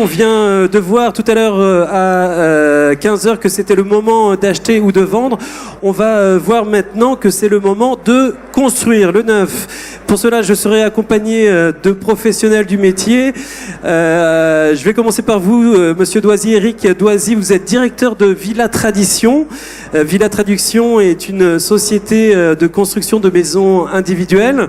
on vient de voir tout à l'heure à 15 heures que c'était le moment d'acheter ou de vendre. On va voir maintenant que c'est le moment de construire le neuf. Pour cela, je serai accompagné de professionnels du métier. Je vais commencer par vous, Monsieur Doisy. Éric Doisy, vous êtes directeur de Villa Tradition. Villa Tradition est une société de construction de maisons individuelles.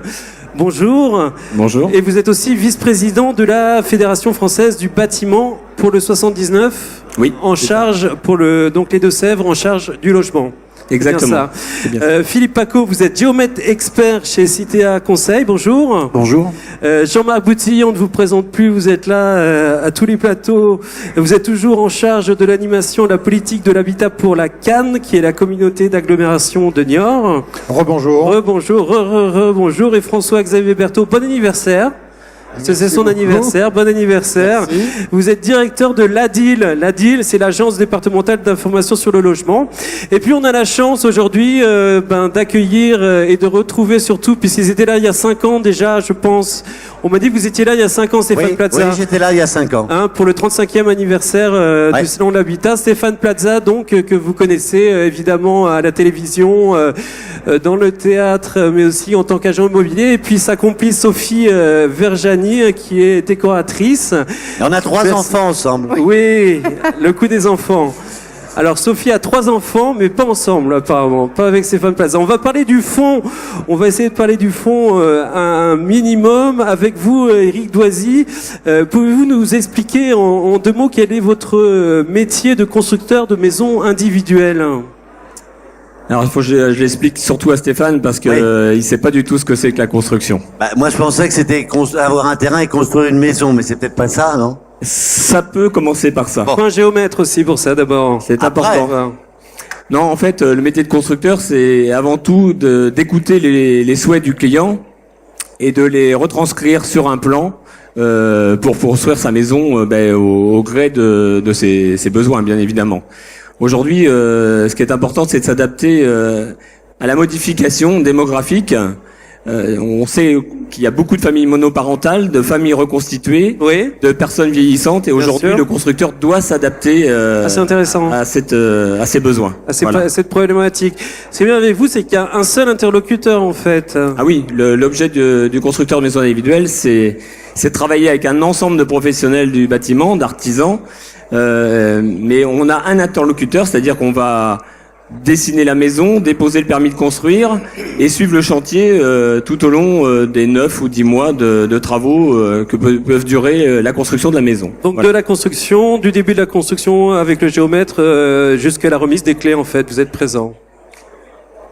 Bonjour. Bonjour. Et vous êtes aussi vice-président de la Fédération française du bâtiment pour le 79. Oui. En charge pour donc les Deux-Sèvres, en charge du logement. Exactement. C'est bien ça. Philippe Paco, vous êtes géomètre expert chez Citea Conseil. Bonjour. Bonjour. Jean-Marc Boutilly, on ne vous présente plus. Vous êtes là à tous les plateaux. Vous êtes toujours en charge de l'animation, de la politique de l'habitat pour la CAN, qui est la communauté d'agglomération de Niort. Rebonjour. Rebonjour. Rebonjour. Et François-Xavier Berthaud, bon anniversaire. C'est son anniversaire, bon anniversaire. Merci. Vous êtes directeur de l'ADIL. L'ADIL, c'est l'agence départementale d'information sur le logement. Et puis on a la chance aujourd'hui d'accueillir et de retrouver surtout, puisqu'ils étaient là il y a 5 ans déjà, je pense. On m'a dit que vous étiez là il y a 5 ans, Stéphane Plaza. Oui, j'étais là il y a 5 ans. Pour le 35e anniversaire du Salon de l'Habitat. Stéphane Plaza, donc, que vous connaissez évidemment à la télévision, dans le théâtre, mais aussi en tant qu'agent immobilier. Et puis sa complice Sophie Verjani, qui est décoratrice. Et on a 3 enfants ensemble. Oui, le coup des enfants. Alors Sophie a 3 enfants, mais pas ensemble apparemment, pas avec Stéphane Plaza. On va parler du fond, on va essayer de parler du fond un minimum avec vous, Éric Doisy. Pouvez-vous nous expliquer en 2 mots quel est votre métier de constructeur de maisons individuelles ? Alors il faut que je l'explique surtout à Stéphane parce que il sait pas du tout ce que c'est que la construction. Moi je pensais que c'était avoir un terrain et construire une maison, mais c'est peut-être pas ça, non? Ça peut commencer par ça. Un géomètre aussi pour ça d'abord. C'est important. Non, en fait, le métier de constructeur, c'est avant tout d'écouter les souhaits du client et de les retranscrire sur un plan pour construire sa maison au gré de ses besoins, bien évidemment. Aujourd'hui, ce qui est important, c'est de s'adapter à la modification démographique. On sait qu'il y a beaucoup de familles monoparentales, de familles reconstituées, de personnes vieillissantes, et aujourd'hui, le constructeur doit s'adapter c'est intéressant. à ces besoins. À cette problématique. Ce qui est bien avec vous, c'est qu'il y a un seul interlocuteur, en fait. Ah oui, l'objet du constructeur de maisons individuelles, c'est travailler avec un ensemble de professionnels du bâtiment, d'artisans, mais on a un interlocuteur, c'est-à-dire qu'on va dessiner la maison, déposer le permis de construire et suivre le chantier tout au long des 9 ou 10 mois de travaux que peuvent durer la construction de la maison. Donc de la construction, du début de la construction avec le géomètre jusqu'à la remise des clés, en fait, vous êtes présent.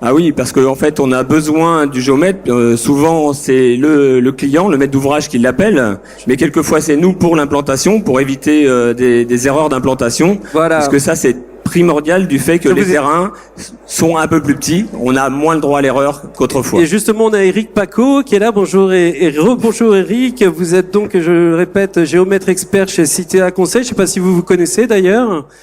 Ah oui, parce qu'en fait, on a besoin du géomètre. Souvent, c'est le client, le maître d'ouvrage qui l'appelle, mais quelquefois, c'est nous pour l'implantation, pour éviter des erreurs d'implantation. Voilà. Parce que ça, c'est primordial du fait que les terrains sont un peu plus petits. On a moins le droit à l'erreur qu'autrefois. Et justement, on a Éric Paco qui est là. Bonjour et rebonjour Éric. Vous êtes donc, je le répète, géomètre expert chez Citea Conseil. Je ne sais pas si vous vous connaissez d'ailleurs.